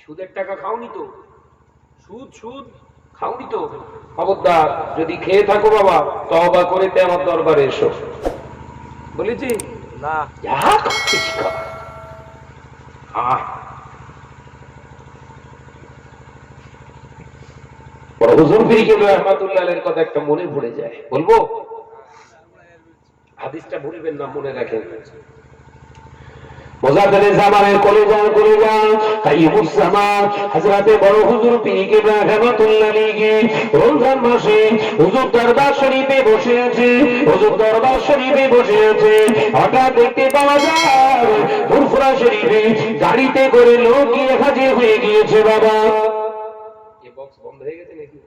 সুদের টাকা খাওনি তো? সুদ সুদ খাওনি তো? খবরদার, যদি খেয়ে থাকো বাবা তওবা করে আমার দরবারে এসো। বলেছি না, যা করছিস কর। হুজুর পীর কেবলা রহমাতুল্লাহ আলাইহির কথা একটা মনে পড়ে যায়, বলবো? হাদিসটা ভুলবেন না, মনে রাখেন। মুজাদ্দিদে জামানের কলিজা কাইয়ুমুস জামান হযরতে বড় হুজুর পীর কেবলা রহমাতুল্লাহ আলাইহি রমজান মাসে হুজুর দরবার শরীফে বসে আছে। হুজুর দরবার শরীফে বসে আছে, হঠাৎ দেখতে পাওয়া যায় ফুরফুরা শরীফে গাড়িতে করে লোক গিয়ে হাজির হয়ে গিয়েছে। বাবা, এই বক্স বন্ধ হয়ে গেছে নাকি?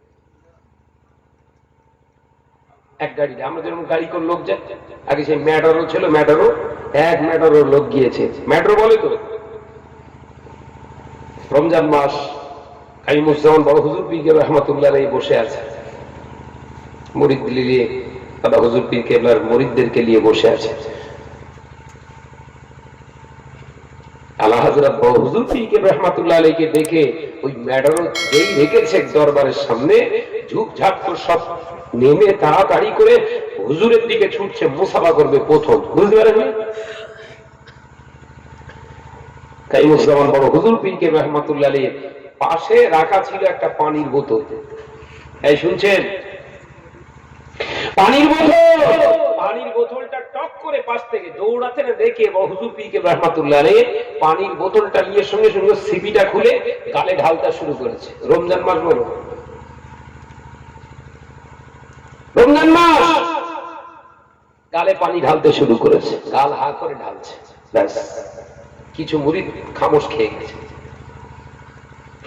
এক গাড়িতে আমরা যেরকম গাড়ি করে লোক যায়, আগে সেই ম্যাটারও ছিল, ম্যাটারও এক ম্যাটারও লোক গিয়েছে। ম্যাটারও বলে তো। রমজান মাস, কাইয়ুমুজ্জামান বড় হুজুর পীর কেবলা রহমাতুল্লাহ আলাইহি বসে আছে, মুরিদ নিয়ে, দাদা হুজুর পীর কেবলার মুরিদদেরকে নিয়ে বসে আছে। আলা হযরত বড় হুজুর পীর কেবলা রহমাতুল্লাহ আলাইহিকে দেখে ওই ম্যাটারও যেই রেখেছে দরবারের সামনে, ঝুপঝাপ করে সব নেমে তাড়াতাড়ি করে হুজুরের দিকে ছুটছে, মুসাফা করবে প্রথম। বুঝতে পারেন? কাইয়ুমুজ্জামান বড় হুজুর পীর কেবলা রহমাতুল্লাহ আলাইহির পাশে রাখা ছিল একটা পানির বোতল। এই শুনছেন? পানির বোতল। পানির বোতলটা টক করে পাশ থেকে দৌড়াতে না দেখে বড় হুজুর পীর কেবলা রহমাতুল্লাহ আলাইহি পানির বোতলটা নিয়ে সঙ্গে সঙ্গে সিপিটা খুলে গালে ঢালতে শুরু করেছে। রমজান মাস বলো, রমজান মাস, গালে পানি ঢালতে শুরু করেছে, গাল হা করে ঢালছে। ব্যাস, কিছু মুরিদ খামোশ খেয়ে গেছে।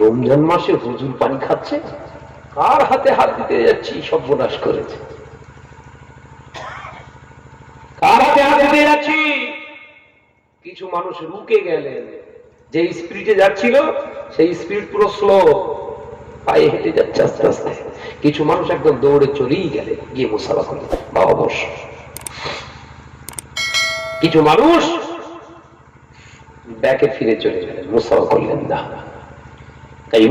রমজান মাসে হুজুর পানি খাচ্ছে, কার হাতে হাত দিতে যাচ্ছি সর্বনাশ করেছে, কার হাতে হাত দিতে যাচ্ছি। কিছু মানুষ রুকে গেলেন, যে স্পিরিটে যাচ্ছিল সেই স্পিরিট পুরো স্লো, পায়ে হেঁটে যাচ্ছে আস্তে আস্তে। কিছু মানুষ একদম দৌড়ে চলেই গেলে, গিয়ে মুসাফা করলেন, বাবা বস। কিছু মানুষ ব্যাকে ফিরে চলে গেলেন, মুসাফা করলেন না। তাই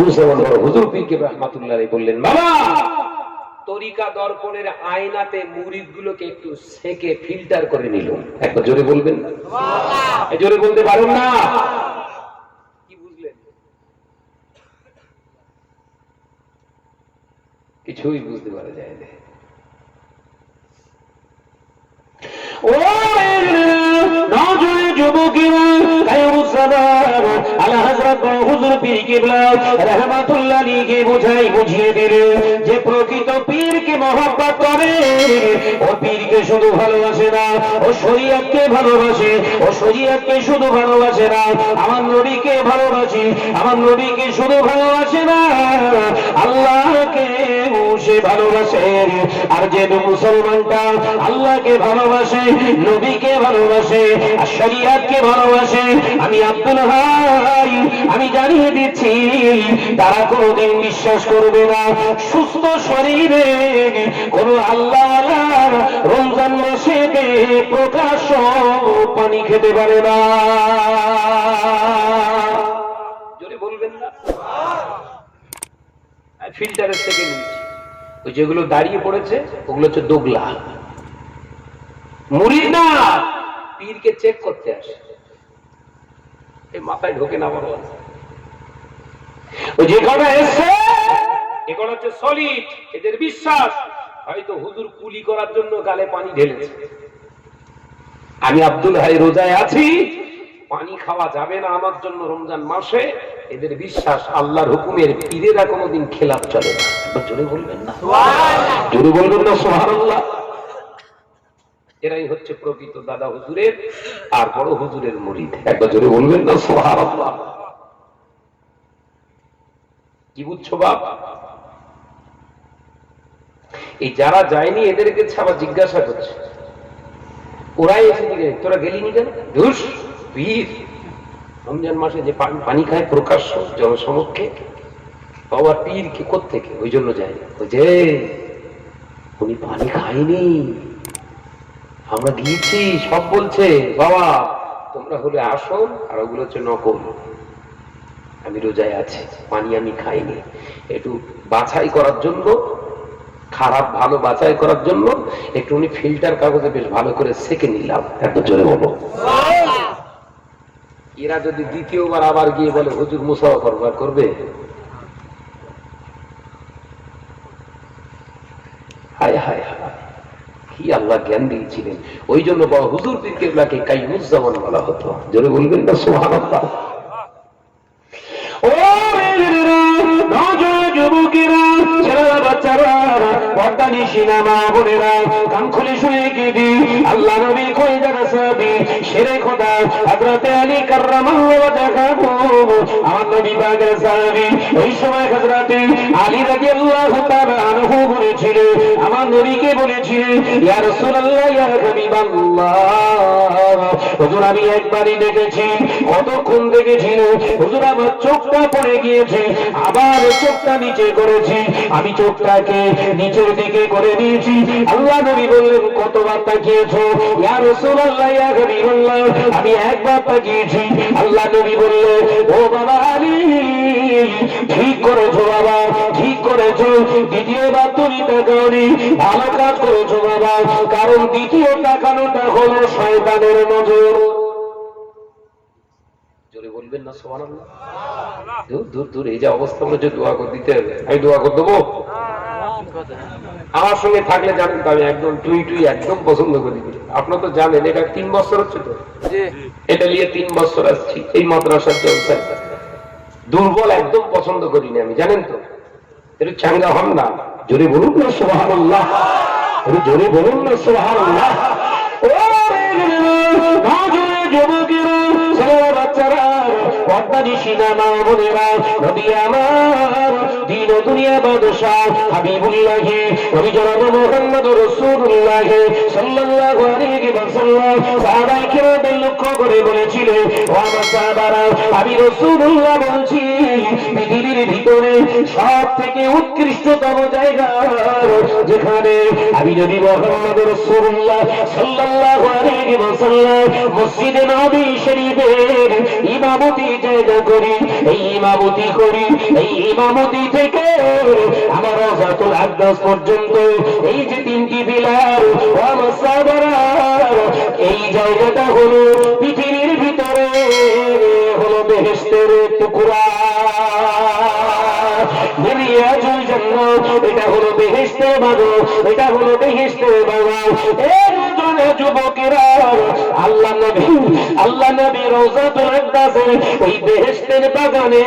হুজুর পীর কেবলা রহমাতুল্লাহ আলাইহি বললেন, বাবা তরিকা দর্পণের আয়নাতে মুরিদ গুলোকে একটু সেকে ফিল্টার করে নিল। একবার জোরে বলবেন না? সুবহানাল্লাহ। জোরে বলতে পারেন না? কি বুঝলেন? কিছুই বুঝতে পারা যায় না। ও নওজোয়ান যুবকেরা, কাইয়ুমুজ্জামান আলা হযরত হুজুর পীর কেবলা রহমাতুল্লাহ আলাইহি বুঝিয়ে দিলেন যে প্রকৃত পীরকে মহব্বত করে, ও পীরকে শুধু ভালোবাসে না, ও শরীয়তকে ভালোবাসে। ও শরীয়তকে শুধু ভালোবাসে না, আমার নবীকে ভালোবাসে। আমার নবীকে শুধু ভালোবাসে না, আল্লাহকে সে ভালোবাসে। আর যে মুসলমানটা আল্লাহকে ভালোবাসে, নবীকে ভালোবাসে, আর শরীয়তকে ভালোবাসে, আমি আব্দুল হাই আমি জানিয়ে দিচ্ছি, তারা কোনদিন বিশ্বাস করবে না সুস্থ শরীরে কোন আল্লাহ রমজান মাসে প্রকাশ্য পানি খেতে পারে না। জোরে বলবেন না? ফিল্টারের থেকে নিয়েছি, ওই যেগুলো দাঁড়িয়ে পড়েছে ওগুলো হচ্ছে দোগলা মুরিদ না, পীরকে চেক করতে আসে। এই মাথায় ঢোকে না বড়, ওই যে কটা এসছে এগুলো হচ্ছে সলিড, এদের বিশ্বাস হয়তো হুজুর কুলি করার জন্য গালে পানি ঢেলেছে। আমি আব্দুল হাই রোজায় আছি, পানি খাওয়া যাবে না আমার জন্য রমজান মাসে, এদের বিশ্বাস আল্লাহর হুকুমের পীরেরা কোনোদিন খেলাফ চলে না। জোরে বলবেন না? সুবহানাল্লাহ। জোরে বলবেন না? সুবহানাল্লাহ। এরাই হচ্ছে প্রকৃত দাদা হুজুরের আর বড় হুজুরের মুরিদ। একবার জোরে বলবেন না? সুবহানাল্লাহ। কি বুঝছো বাপ? এই যারা যায়নি এদেরকে আবার জিজ্ঞাসা করছে, ওরাই এসে দিকে তোরা গেলিনি কেন? ধুস, পীর রমজান মাসে যে পানি খায় প্রকাশ্য জনসমক্ষে, বাবা পীর কি কোত্থেকে? ওই জন্য যায়। ওই যে উনি পানি খায়নি, আমরা গিয়েছি, সব বলছে। বাবা তোমরা হলে আসল আর ওগুলো হচ্ছে নকল। আমি রোজায় আছি, পানি আমি খাইনি, একটু বাছাই করার জন্য, খারাপ ভালো বাছাই করার জন্য একটু উনি ফিল্টার কাগজে বেশ ভালো করে সেকে নিলাম। এত জোরে বলো। এরা যদি দ্বিতীয়বার আবার গিয়ে বলে হুজুর মুসাওয়া করবার করবে, হায় হায় হায়, কি আল্লাহ জ্ঞান দিয়েছিলেন। ওই জন্য বড় হুজুর পীর কেবলাকে কাইয়ুজ্জামান বলা হতো। জোরে বলবেন না সুবহানাল্লাহ। ও যুবকেরা, ছেলেরা, বাচ্চারা, পর্দা নিশিনা মা বোনেরা, কান খুলে শুনে কি দি আল্লাহ নবী কই যারা সাহাবী শেরে খোদা হযরত আলী কাররামাল্লাহু ওয়াজহাহু, আমার নবী পাকের সাহাবী, ওই সময় হযরত আলী রাদিয়াল্লাহু তাআলা আনহু বলেছিলেন, আমার নবীকে বলেছিলেন, ইয়া রাসূলুল্লাহ ইয়া হাবিবাল্লাহ, হুজুর আমি একবারই দেখেছি। কতক্ষণ দেখেছিল হুজুর? আমার চোখটা পড়ে গিয়েছে, আবার চোখটা নিচে করেছি, আমি চোখটাকে নিচের দিকে করে দিয়েছি। আল্লাহ নবী বললেন, কতবার তাকিয়েছো? ইয়া রাসূলুল্লাহ ইয়া হাবিবাল্লাহ, আমি একবার তাকিয়েছি। আল্লাহ নবী বললেন, ও বাবা আলী, ঠিক করেছো বাবা, ঠিক করেছো, দ্বিতীয়বার তুমি তাকাওনি, ভালো কাজ করেছো বাবা, কারণ দ্বিতীয় তাকানোটা হলো শয়তানের নজর। জোরে বলবেন না সুবহানাল্লাহ। দূর দূর দূর, এই যে অবস্থা মধ্যে দোয়া করে দিতে হবে। আমি দোয়া করে দেবো? আমার সঙ্গে থাকলে জানেন তো আমি একদম টুই টুই একদম পছন্দ করি। আপনারা তো জানেন এটা 3 বছর হচ্ছে তো, এটা নিয়ে 3 বছর আসছি এই মাদ্রাসার জলসায়। দুর্বল একদম পছন্দ করিনি আমি, জানেন তো। একটু চাঙ্গা হন না, জোরে বলুন না সুবহানাল্লাহ, জোরে বলুন না সুবহানাল্লাহ। ও যুবকেরা, ছেলেরা, বাচ্চারা, পর্দা নিশিনা মা বোনেরা, নবী আমার দিন ও দুনিয়া বাদশাহ হাবিবুল্লাহ নবী জনাব মুহাম্মদুর রাসূলুল্লাহ সাল্লাল্লাহু আলাইহি ওয়াসাল্লাম সাহাবায়ে কেরামদের লক্ষ্য করে বলেছিলেন, ও আমার সাহাবারা, আমি রাসূলুল্লাহ বলছি, পৃথিবীর ভিতরে সব থেকে উৎকৃষ্টতম জায়গা যেখানে আমি নবী মুহাম্মদুর রাসূলুল্লাহ সাল্লাল্লাহু আলাইহি ওয়াসাল্লাম মসজিদে নববী শরীফের ইমামতি জায়গা করি, এই ইমামতি করি, এই ইমামতি থেকে আমার রাজাতুল আকদাস পর্যন্ত এই যে 3টি পিলার, ও আমার সাহাবারা, এই জায়গাটা হলো পৃথিবীর ভিতরে হলো বেহেশতের টুকরা, দুনিয়াতুল জান্নাত, এটা হলো বেহেশতের বাগান, এটা হলো বেহেশতের বাগান। এর জন্য যুবকেরা, আল্লাহ নবী রওজাতুল আকদাসের ওই বেহেশতের বাগানে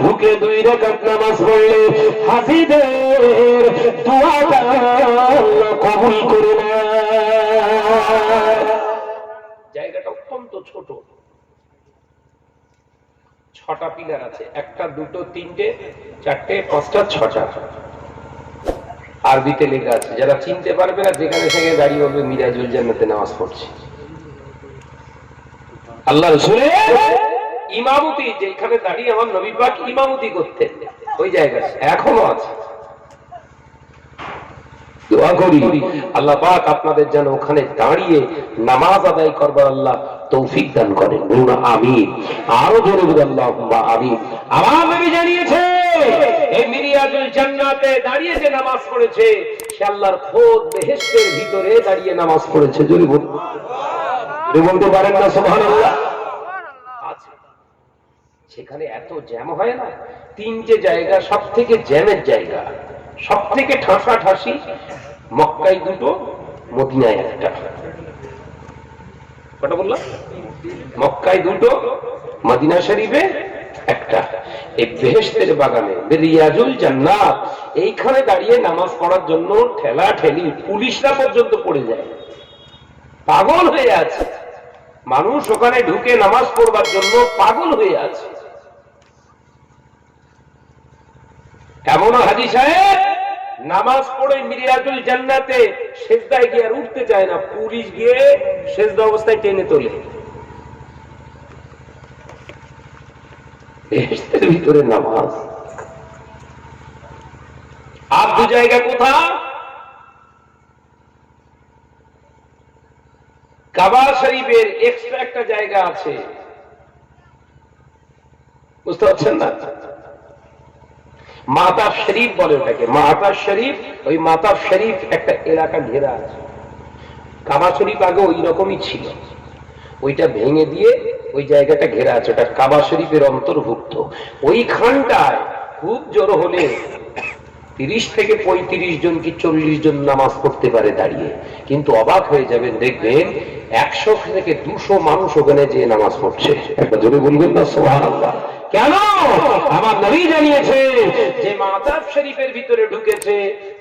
ঢুকে 2 রাকাত নামাজ পড়লে হাজীদের দোয়াটা আল্লাহ কবুল করে নেয়। জায়গাটা অত্যন্ত ছোট, 6টা পিলার আছে, 1টা 2টো 3টে 4টে 5টা 6টা আরবিতে লেখা আছে। যারা চিনতে পারবে না, যেখানে সেখানে দাঁড়িয়ে বলবে মিরাজুল জান্নাতে নামাজ পড়ছে। আল্লাহ রাসূলের ইমামতি, যেখানে দাঁড়িয়ে আমার নবী পাক ইমামতি করতেন, ওই জায়গা এখনো আছে। দোয়া করি আল্লাহ পাক আপনাদের যেন ওখানে দাঁড়িয়ে নামাজ আদায় করবার আল্লাহ তৌফিক দান করেন। বলুন আমিন। আরো জোরে বলুন আল্লাহুম্মা আমিন। আমার নবী জানিয়েছে, এই মিরাজুল জান্নাতে দাঁড়িয়ে যে নামাজ পড়েছে সে আল্লাহর খোদ বেহেশতের ভিতরে দাঁড়িয়ে নামাজ পড়েছে। জোরে বলুন, বলতে পারেন না সুবহানাল্লাহ? আছে সেখানে এত জ্যাম হয় না। 3টে জায়গা সব থেকে জ্যামের জায়গা, সব থেকে ঠাসা ঠাসি। মক্কায় 2টো, মদিনায় 1টা। কটা বললাম? মক্কায় 2টো, মদিনা শরীফে 1টা। এই বেহেশতের বাগানে রিয়াজুল জান্নাত, এইখানে দাঁড়িয়ে নামাজ পড়ার জন্য ঠেলা ঠেলি পুলিশরা পর্যন্ত পড়ে যায়, পাগল হয়ে আছে মানুষ। ওখানে ঢুকে নামাজ পড়বার জন্য পাগল হয়ে আছে। এমন হাদিস সাহেব নামাজ পড়ে মিরাজুল জান্নাতে সেজদায় গিয়ে আর উঠতে চায় না, পুলিশ গিয়ে সেজদা অবস্থায় টেনে তোলে। বেহেশতের ভিতরে নামাজ। আর 2 জায়গা কোথা? কাবা শরীফের এক্সট্রা একটা জায়গা আছে, বুঝতে পারছেন না? মাতাব শরীফ বলে ওটাকে, মাতাব শরীফ। ওই মাতাব শরীফ একটা এলাকা ঘেরা আছে। কাবা শরীফ আগে ওই রকমই ছিল, ওইটা ভেঙে দিয়ে ওই জায়গাটা ঘেরা আছে, ওটা কাবা শরীফের অন্তর্ভুক্ত। ওইখানটায় খুব জোর হলে 30 থেকে 35 জন কি 40 জন নামাজ পড়তে পারে দাঁড়িয়ে। কিন্তু অবাক হয়ে যাবেন, দেখবেন 100 থেকে 200 মানুষ ওখানে যে নামাজ পড়ছে। একটা জোরে বলবেন না সুবহানাল্লাহ? কেন? আমার নবী জানিয়েছে যে মাতাব শরীফের ভিতরে ঢুকেছে,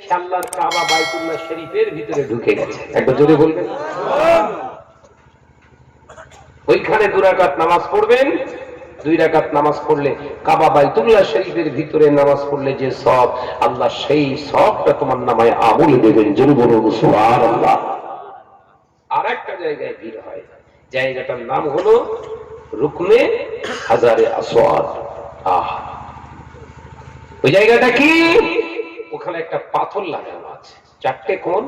সে আল্লাহর কাবা বাইতুল্লাহ শরীফের ভিতরে ঢুকে গেছে। একটা জোরে বলবেন। ওইখানে 2 রাকাত নামাজ পড়বেন। 2 রাকাত নামাজ পড়লে কাবা বাইতুল্লাহ শরীফের ভিতরে নামাজ পড়লে যে সব, আল্লাহ সেই সবটা তোমার নামায় আমল দেবেন। জোরে বলুন সুবহানাল্লাহ। আর একটা জায়গায় ভিড় হয়, জায়গাটার নাম হলো রুকনে হাজারে আসওয়াদ। ওই জায়গাটা কি? ওখানে একটা পাথর লাগানো আছে, 4টে কোণ।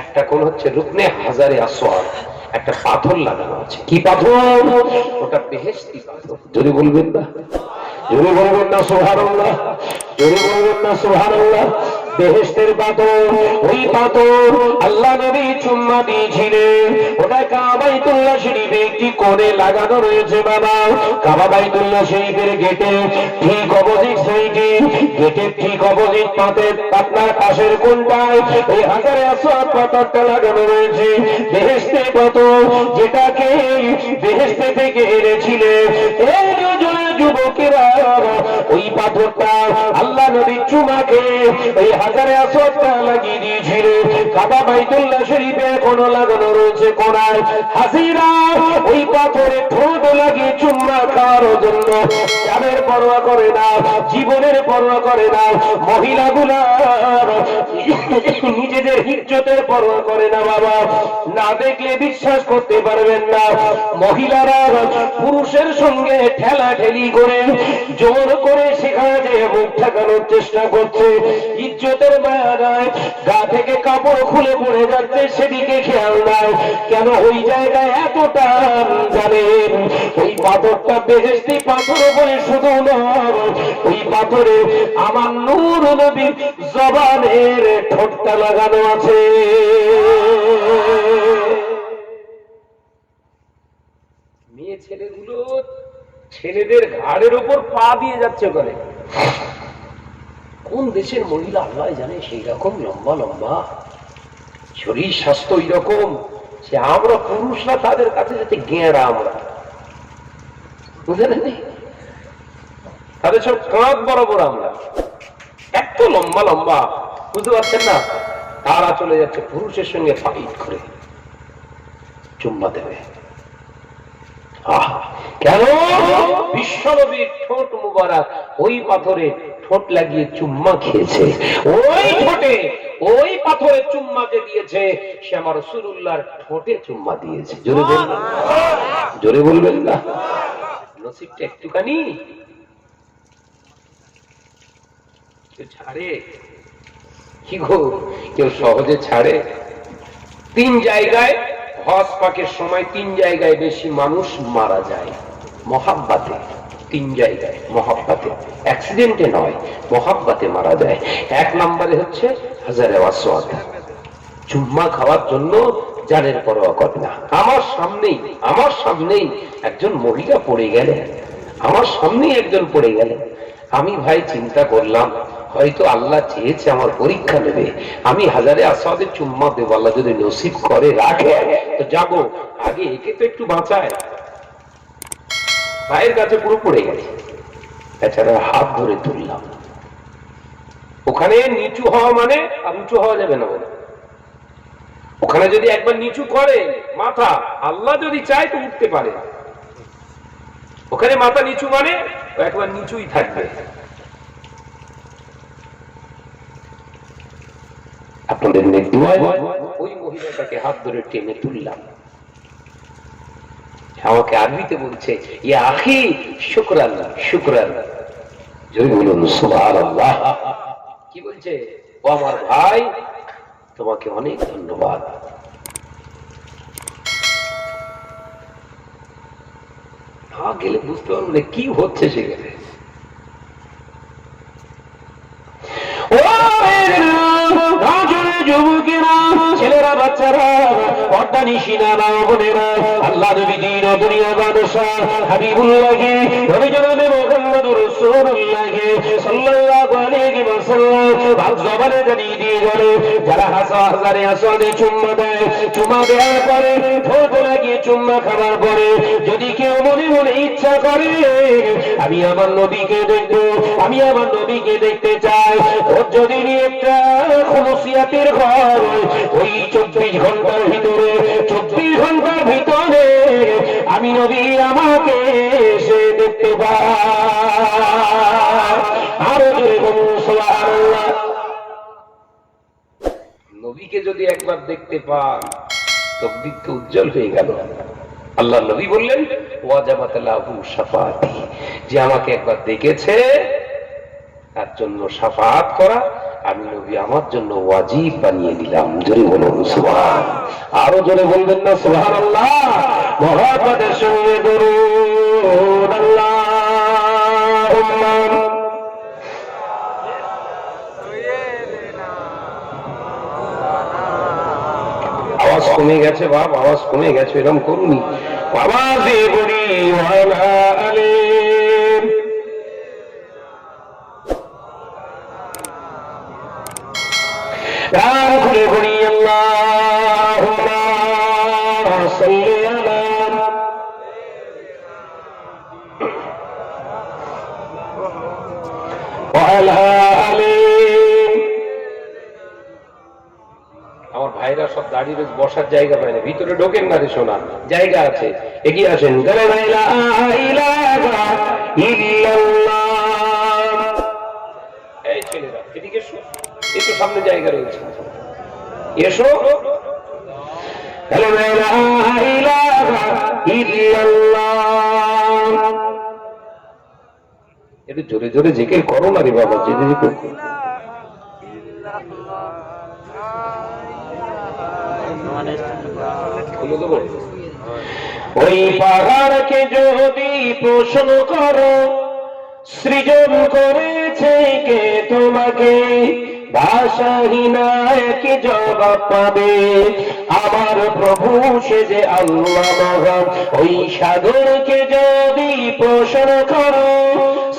একটা কোণ হচ্ছে রুকনে হাজারে আসওয়াদ, একটা পাথর লাগানো আছে। কি পাথর? ওটা বেহেশতি পাথর। যদি বলবেন না, যদি বলবেন না সুবহানাল্লাহ, যদি বলবেন না সুবহানাল্লাহ। বেহেশতের পাথর, ওই পাথর আল্লাহ নবী চুম্মা দিয়েছিলেন। ওটা কাবা বাইতুল্লাহ শরীফে একটি কোণে লাগানো রয়েছে বাবা। কাবা বাইতুল্লাহ শরীফের গেটে ঠিক অপোজিট সাইডে, গেটের ঠিক অপোজিট আপনার পাশের কোণটায় ওই হাজারে আসওয়াদ পাথরটা লাগানো রয়েছে। বেহেশতের পাথর, যেটাকে বেহেশতে থেকে এনেছিলেন এই যুবকেরা। ওই পাথরটা আল্লাহ নবীর চুমাকে ওই হাজারে আসওয়াদটা লাগিয়ে দিয়েছিলেন। কাবা বাইতুল্লাহ শরীফে এখনো লাগানো রয়েছে কোণায়। হাজিরা ওই পাথরে ঠোঁট লাগিয়ে চুম্মা খাওয়ার জন্য যাদের পরোয়া করে না, জীবনের পরোয়া করে না, মহিলাগুলা নিজেদের ইজ্জতের পরোয়া করে না বাবা। না দেখলে বিশ্বাস করতে পারবেন না, মহিলারা পুরুষের সঙ্গে ঠেলাঠেলি করে জোর করে সেখানে যে মুখ ঠেকানোর চেষ্টা করছে। ইজ্জতের মায়া নাই, গা থেকে কাপড় খুলে পড়ে যাচ্ছে, সেদিকে খেয়াল নাই। কেন ওই জায়গায় এতটা জানেন? ওই পাথরটা বেহেশতি পাথর বলে শুধু নয়, ওই পাথরে আমার নূর নবীর জবানের ঠোঁটটা লাগানো আছে। মেয়ে ছেলেগুলো ছেলেদের ঘাড়ের ওপর পা দিয়ে যাচ্ছে ওখানে। কোন দেশের মহিলা আল্লাহ জানে, সেই রকম লম্বা লম্বা শরীর স্বাস্থ্য এইরকম, সে আমরা পুরুষরা তাদের কাছে যাতে গেঁড়া, আমরা বুঝলেন, তাদের সব কাঁধ বরাবর আমরা, এত লম্বা লম্বা, বুঝতে পারছেন না? তারা চলে যাচ্ছে পুরুষের সঙ্গে ফাইট করে চুম্মা দেবে। কেন? বিশ্বনবীর ঠোঁট মুবারক ওই পাথরে ঠোঁট লাগিয়ে চুম্মা খেয়েছে। ওই ঠোঁটে ওই পাথরে চুম্মা যে দিয়েছে, সে আমার রাসূলুল্লাহর ঠোঁটে চুম্মা দিয়েছে। জোরে বলবেন, জোরে বলবেন না? নসিবটা একটুখানি কেউ ছাড়ে কি গো? কেউ সহজে ছাড়ে? 3 জায়গায় হজ পাকের সময় 3 জায়গায় বেশি মানুষ মারা যায় মহাব্বাতে। 3 জায়গায় মহাব্বাতে, অ্যাক্সিডেন্টে নয়, মহাব্বাতে মারা যায়। 1 নম্বরে হচ্ছে হাজারে আসওয়াদ, চুম্মা খাওয়ার জন্য জানের পরোয়া করে না। আমার সামনেই একজন মহিলা পড়ে গেলেন, আমার সামনেই একজন পড়ে গেলেন। আমি ভাই চিন্তা করলাম, হয়তো আল্লাহ চেয়েছে আমার পরীক্ষা নেবে, আমি হাজারে আসওয়াদের চুম্মা দেবো, আল্লাহ যদি নসিব করে রাখে তো যাবো, আগে একে তো একটু বাঁচায়। ভাইয়ের কাছে পুরো পড়ে গেছে, এছাড়া হাত ধরে তুললাম। ওখানে নিচু হওয়া মানে আর উঁচু হওয়া যাবে না বলে, ওখানে যদি একবার নিচু করে মাথা, আল্লাহ যদি চায় তো উঠতে পারে। ওখানে মাথা নিচু মানে একবার নিচুই থাকবে। আপনাদের ওই মহিলাটাকে হাত ধরে টেনে তুললাম। আমাকে আরবিতে বলছে, ইয়া আখি শুকরান শুকরান। যদি বলুন সুবহানাল্লাহ। কি বলছে? ও আমার ভাই, তোমাকে অনেক ধন্যবাদ। হ্যাঁ গেলে বুঝতে পারবো না কি হচ্ছে সেখানে। যুবকেরা, ছেলেরা, বাচ্চারা, পর্দা নিশিনা মা বোনেরা, আল্লাহ নবী দিন ও দুনিয়া বাদশাহ হাবিবুল্লাহি নবী জনাবে মুহাম্মদুর রাসূলুল্লাহি সাল্লাল্লাহু আলাইহি ওয়াসাল্লাম ভাব জবানে জানিয়ে দিয়ে গেল, যারা হাজারে হাজারে চুম্মা দেয়, চুম্মা দেওয়ার পরে ঠোঁট লাগিয়ে চুম্মা খাওয়ার পরে যদি কেউ মনে মনে ইচ্ছা করে আমি আমার নবীকে দেখবো, আমি আমার নবীকে দেখতে চাই, ওর যদি একটা খুলুসিয়াতের ঘর ওই 24 ঘন্টার ভিতরে, 24 ঘন্টার ভিতরে আমি নবী আমাকে এসে দেখতে পাই। আরো জোরে বলুন সুবহানাল্লাহ। নবীকে যদি একবার দেখতে পান তকদীর তো উজ্জ্বল হয়ে গেল। আল্লাহ নবী বললেন ওয়াজাবাত লাহু শাফাআতি, যে আমাকে একবার দেখেছে তার জন্য শাফাআত করা আমি নবী আমার জন্য ওয়াজিব বানিয়ে দিলাম। জোরে বলুন সুবহান। আরো জোরে বলবেন না সুবহানাল্লাহ। মহব্বতের সঙ্গে দরুদ আল্লাহুম্মা আওয়াজ কমে গেছে বাপ, আওয়াজ কমে গেছে, এরকম করুনি আওয়াজে বলি ওয়ালা আলী গান খুলে বলি আল্লাহুম্মা সাল্লি আলা ওয়ালা আলী। আমার ভাইরা সব দাঁড়িয়ে রয়েছে, বসার জায়গা পায় না, ভিতরে ঢোকেন না রে সোনা, জায়গা আছে, এগিয়ে আসেন। এই ছেলেরা এদিকে এসো, একটু সামনে জায়গা রয়েছে, এসো। একটু জোরে জোরে জিকির করো না রে বাবা, জেনে জিকির করো। ওই পাহাড়কে যদি প্রশ্ন করো সৃজন করেছে কে তোমাকে, ভাষাহীনা কি জবাব পাবে, আমার প্রভু সে যে আল্লাহ মহান। ওই সাগরকে যদি প্রশ্ন করো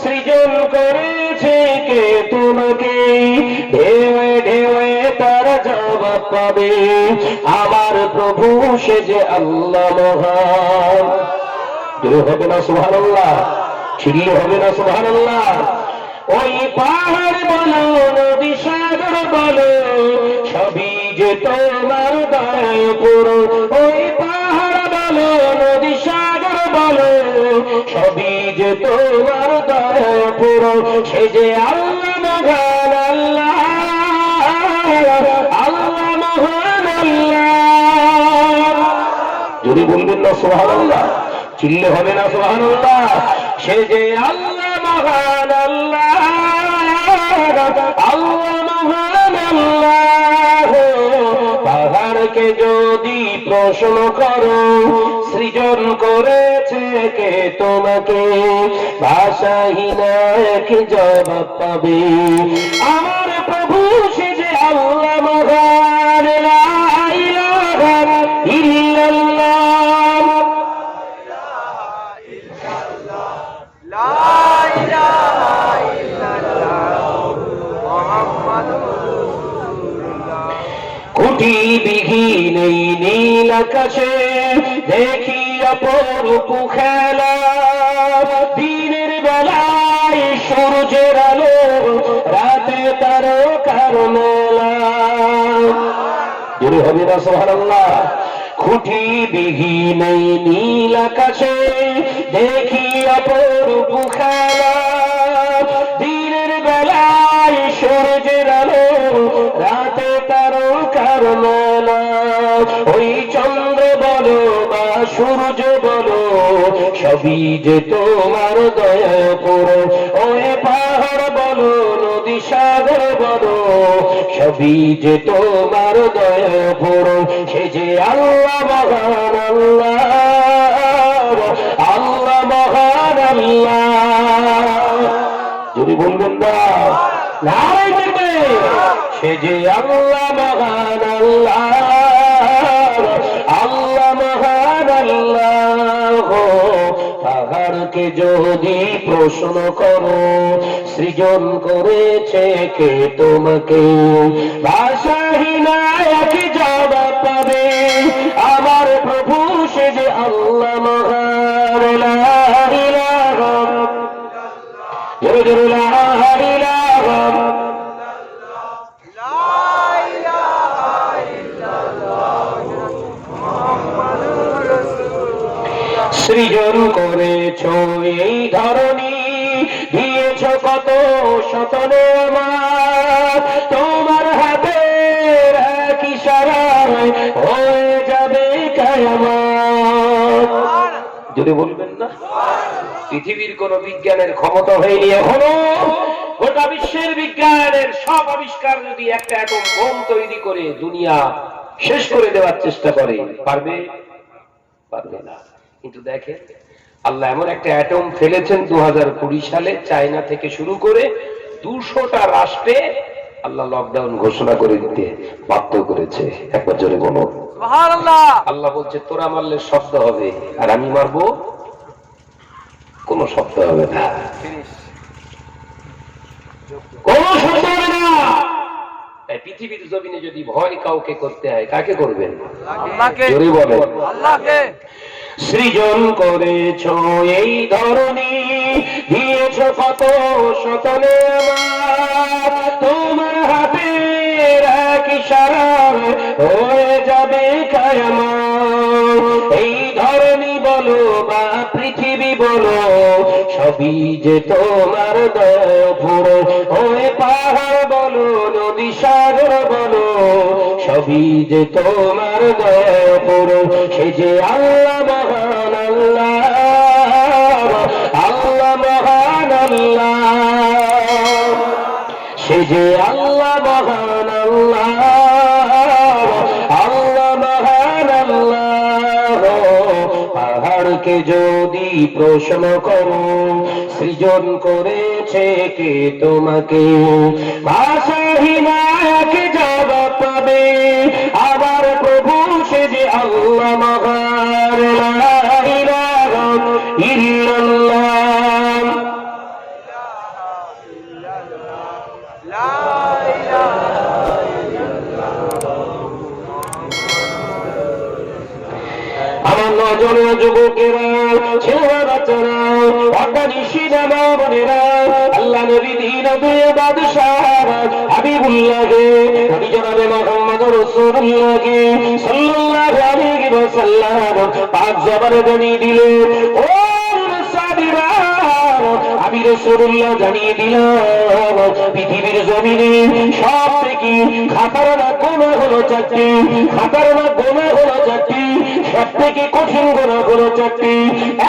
সৃজন করেছে কে তোমাকে, ঢেউয়ে ঢেউয়ে তারা জবাব পাবে, আমার প্রভু সে যে আল্লাহ মহান। হবে না সুবহানাল্লাহ, ছিড়িয়ে হবে না সুবহানাল্লাহ। ওই পাহাড় বলো নদী সাগর বলো সবই যে তোমার দয়ায় পুরো, ওই পাহাড় বলো নদী সাগর বলো সবই যে তোমার দয়ায় পুরো, সে যে আল্লাহ মহান, আল্লাহ আল্লাহ মহান আল্লাহ। যদি বলবেন না সুবহানাল্লাহ, চিল্লে হবে না সুবহানাল্লাহ। সে যে আল্লাহ মহান, আল্লাহ আল্লাহ মহান আল্লাহ। পাহাড়কে যদি প্রশ্ন করো সৃজন করেছে কে তোমাকে, ভাষাহীনা কি জবাব পাবে, আমার প্রভু সে যে আল্লাহ মহান, লা ইলাহা ইল্লাল্লাহ। কুটি বিহীন এই নীল আকাশে দেখি অপরূপ খেলা, দিনের বেলায় সূর্যের আলো, রাতে তারকার মেলা। জোরে হবে না সুবহানাল্লাহ। খুঁটি বিহীন এই নীল আকাশে দেখি অপরূপ খেলা, দিনের বেলায় সূর্যের আলো, রাতে তারকার মেলা। ওই চন্দ্র বলো বা সূর্য বলো সবই যে তোমার দয়া পুরো, ওই পাহাড় বলো নদী সাগর বলো সবই যে তোমার দয়া পুরো, সে যে আল্লাহ মহান, আল্লাহ আল্লাহ যদি বলবেন না নারাই দেখবে সে যে আল্লাহ মহান আল্লাহ, আল্লাহ মহান আল্লাহ। তাহারকে যদি প্রশ্ন করো সৃজন করেছে কে তোমাকে, ভাষাহীন একই জবাব পাবে আমার প্রভু সে যে আল্লাহ মহান। লা ইলাহা জোরে লা ইলাহা সৃজন করেছ এই ধরনী, দিয়েছ কত শতনে আমার, তোমার হাতের এক ইশারায় হয়ে যাবে কিয়ামত। যদি বলবেন না পৃথিবীর কোন বিজ্ঞানের ক্ষমতা হয়নি এখনো গোটা বিশ্বের বিজ্ঞানের সব আবিষ্কার যদি একটা অ্যাটম বোম তৈরি করে দুনিয়া শেষ করে দেওয়ার চেষ্টা করে, পারবে? পারবে না। কিন্তু দেখেন আল্লাহ এমন একটা অ্যাটম ফেলেছেন 2020 সালে চায়না থেকে শুরু করে 200টা রাষ্ট্রে আল্লাহ লকডাউন ঘোষণা করে দিতে বাধ্য করেছে। একবার জোরে বলো সুবহানাল্লাহ। আল্লাহ বলছে তোরা মারলে শব্দ হবে আর আমি মারবো কোনো শব্দ হবে না, কোনো শব্দ হবে না। পৃথিবীর জমিনে যদি ভয় কাউকে করতে হয় কাকে করবেন? আল্লাহকে। জোরে বলেন আল্লাহকে। সৃজন করেছ এই ধরনী, দিয়েছ কত শতনে আমার, তোমার হাতের এক ইশারায় হয়ে যাবে কিয়ামত। এই ধরনী বলো বা পৃথিবী বলো সবই যে তোমার দয়া পুরো, ওই পাহাড় বলো নদী সাগর বলো সবই যে তোমার দয়া পুরো, সে যে আল্লাহ মহান আল্লাহ, আল্লাহ মহান আল্লাহ, সে যে আল্লাহ মহান আল্লাহ, আল্লাহ মহান আল্লাহ। পাহাড়কে যদি প্রশ্ন করো সৃজন করেছে কে তোমাকে, ভাষাহীন এক জবাব পাবে আমার প্রভু সে যে আল্লাহ মহান। লা ইলাহা ইল্লাল্লাহ, লা ইলাহা আমার নজরে যুবকেরা ছেলেরা বাচ্চারা অজ্ঞানীরা মা বোনেরা আল্লাহ নবী দিন বাদশাহ হাবিবুল্লাহকে নবী জনাবে মুহাম্মদ রাসূলুল্লাহকে সাল্লাল্লাহু আলাইহি ওয়াসাল্লাম পাঁচ জবানে জানিয়ে দিলেন, ও সাহাবীরা আমি রাসূলুল্লাহ জানিয়ে দিলাম পৃথিবীর জমিনে সব থেকে খাতারনা গুনাহ হলো চারটি, খাতারনা গুনাহ হলো চারটি, সব থেকে কঠিন গুনাহ হলো চারটি।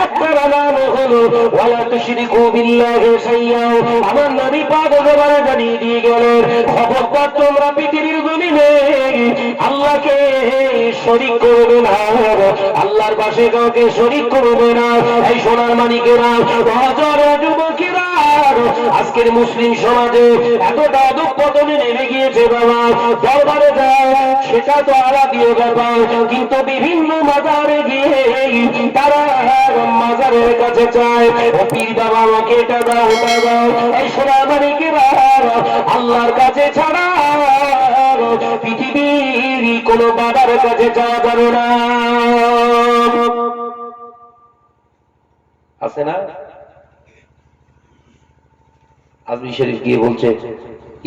একটার নাম হলো ওয়ালা তুশরিকু বিল্লাহি শাইয়্যা। আমার নবী পাক জবানে জানিয়ে দিয়ে গেলেন খবরদার তোমরা পৃথিবীর জমিনে আল্লাহকে শরীক করবে না, আল্লাহর পাশে কাউকে শরীক করবে না। এই সোনার মানিকেরা বাজারে যুবকেরা আজকের মুসলিম সমাজে এতটা দুঃখপতনে নেমে গিয়েছে বাবা, দরবারে যায় সেটা তো আলাদীয় ব্যাপার, কিন্তু বিভিন্ন মাজারে গিয়ে তারা মাজারের কাছে চায় ও পীর বাবা আমাকে এটা দাও ওটা দাও। এই সোনার মানিকেরা আল্লাহর কাছে ছাড়া পৃথিবীর কোন বাবার কাছে যাওয়া যাবে না। আছে না? আজমি শরীফ গিয়ে বলছে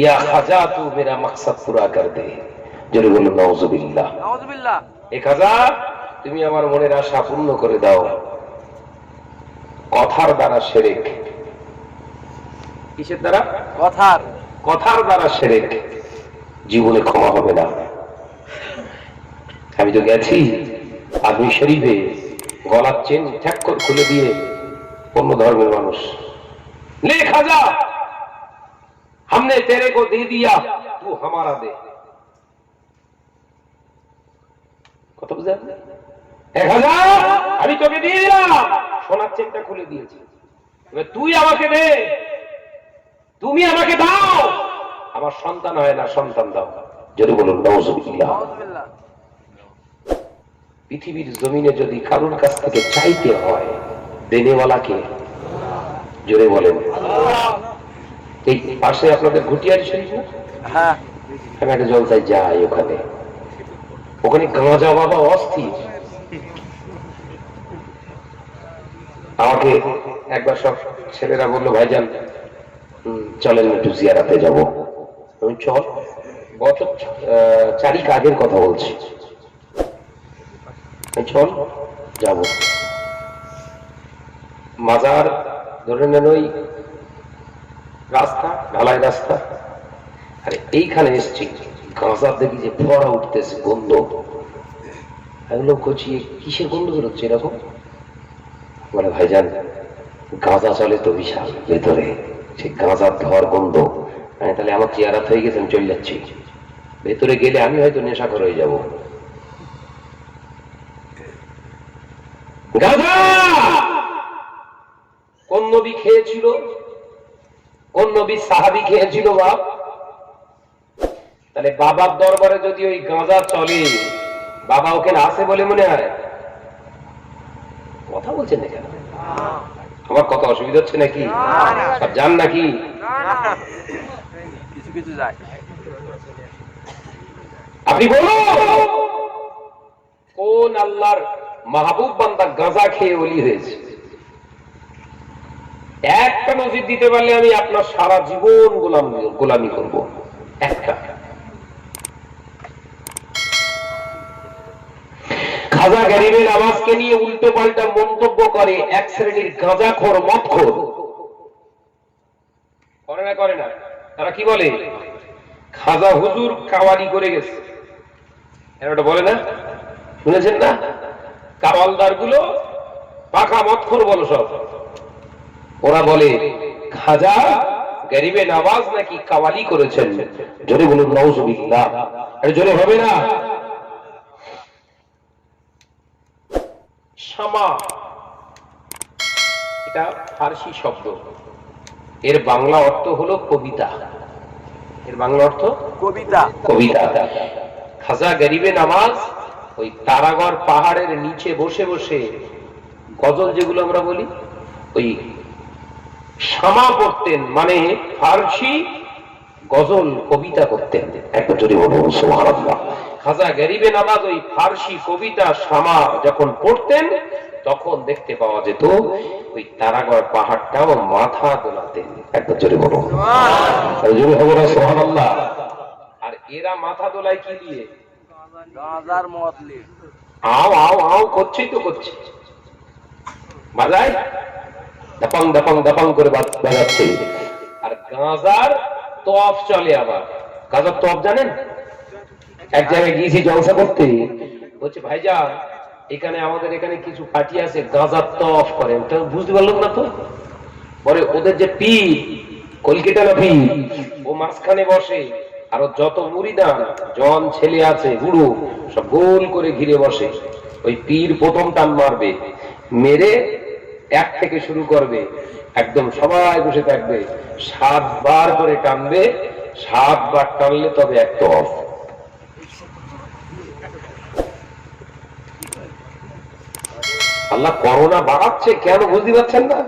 ইয়া খাজা তু মেরা মাকসাদ পুরা কর দে। জোরে বলুন নাউজুবিল্লাহ। নাউজুবিল্লাহ। এ খাজা তুমি আমার মনের আশা পূর্ণ করে দাও। কথার দ্বারা শিরক, কিসের দ্বারা? কথার, কথার দ্বারা শিরক, জীবনে ক্ষমা হবে না। আমি তো গেছি আজমি শরীফে গলার চেন ঠ্যাক করে খুলে দিয়ে অন্য ধর্মের মানুষ ले खाजा हमने तेरे को दे दिया तू हमारा दे। কত বুঝলেন? 1000 আমি তোকে দিয়ে দিলাম, সোনার চেকটা খুলে দিয়েছি, এবার তুই আমাকে দে। তুমি আমাকে দাও, আমার সন্তান হয় না, সন্তান দাও। যদি বলুন নাউজুবিল্লাহ। পৃথিবীর জমিনে যদি কারোর কাছ থেকে চাইতে হয়, দেনেওয়ালাকে জোরে বলেন। এই পাশে আপনাদের ঘুটিয়ারি শরীফ না? হ্যাঁ, আমি একটা জলসায় যাই, ওখানে ওখানে গাঁজা বাবা অস্থির। আমাকে একবার সব ছেলেরা বললো, ভাইজান চলেন একটু জিয়ারাতে যাব। আমি চল, বছর 4 আগের কথা বলছি, চল যাব। মাজার ধরে নেন ওই রাস্তা, ঢালাই রাস্তা, আরে এইখানে এসছি, গাঁজা দেখি যে ফোড়া উঠতেছে, গন্ধ। এগুলো করছি, কিসের গন্ধ বেরোচ্ছে এরকম? বলে ভাইজান গাঁজা চলে তো বিশাল ভেতরে, সে গাঁজার ধোয়ার গন্ধ। তাহলে আমার চেয়ারাত হয়ে গেছে, আমি চলে যাচ্ছি। ভেতরে গেলে আমি হয়তো নেশাখোর হয়ে যাব। গাঁজা কোন নবী খেয়েছিল? কোন নবী সাহাবী খেয়েছিল বাপ? তাহলে বাবার দরবারে যদি ওই গাঁজা চলে, বাবা ওখানে আছে বলে মনে হয়? কথা বলছেন না কেন? আমার কথা অসুবিধা হচ্ছে নাকি? সব জান নাকি? কিছু কিছু যায়। আপনি বলুন, কোন আল্লাহর মাহবুব বান্দা গাঁজা খেয়ে ওলি হয়েছে? একটা নজির দিতে পারলে আমি আপনার সারা জীবন গোলামি করব। একটা। খাজা গরিবের আওয়াজকে নিয়ে উল্টো পাল্টা মন্তব্য করে এক শ্রেণীর গাঁজাখোর, মদখোর। করে না করে না? তারা কি বলে? খাজা হুজুর কাওয়ালি করে গেছে, এটা বলে না? শুনেছেন না? কাওয়ালদার গুলো পাকা মদখোর বলো সব। ওরা বলে খাজা গরিবে নওয়াজ নাকি কাওয়ালি করেছেন। জোরে বলুন নাউজুবিল্লাহ। এটা জোরে হবে না? শামা, এটা ফার্সি শব্দ, এর বাংলা অর্থ হলো কবিতা। এর বাংলা অর্থ কবিতা। কবিতা। খাজা গরিবে নওয়াজ ওই তারাগড় পাহাড়ের নিচে বসে বসে গজল যেগুলো আমরা বলি, ওই শামা পড়তেন, মানে ফার্সি গজল কবিতা করতেন। একবার যদি বলুন সুবহানাল্লাহ। খাজা গরিবে নওয়াজ ওই ফার্সি কবিতা শামা যখন পড়তেন, তখন দেখতে পাওয়া যেত ওই তারাগড় পাহাড়টাও মাথা দোলাতেন। একবার জোরে বলুন সুবহানাল্লাহ। আর এরা মাথা দোলায় কি দিয়ে? গাঁজার মতলি। আও আও আও করছেই তো করছে, বাজায় দাপাং দাপাং দাপাং করে বাজাচ্ছে। আর গাঁজার তফ চলে। আবার গাঁজার তফ জানেন? এক জায়গায় গিয়েছি জলসা করতে, বলছে ভাইজান এখানে আমাদের এখানে কিছু পার্টি আছে গাঁজার তফ করেন। তো বুঝতে পারলাম না তো। পরে ওদের যে পীর, কলকাতা পীর, ও মাঝখানে বসে, আর যত মুরিদান জন ছেলে আছে বুড়ো সব গোল করে ঘিরে বসে। ওই পীর প্রথম টান মারবে, মেরে 1 থেকে শুরু করবে, একদম সবাই বসে থাকবে, 7 বার করে টানবে। 7 বার টানলে তবে এক তফ। আল্লাহ করোনা বাড়াচ্ছে কেন বুঝতে পারছেন না?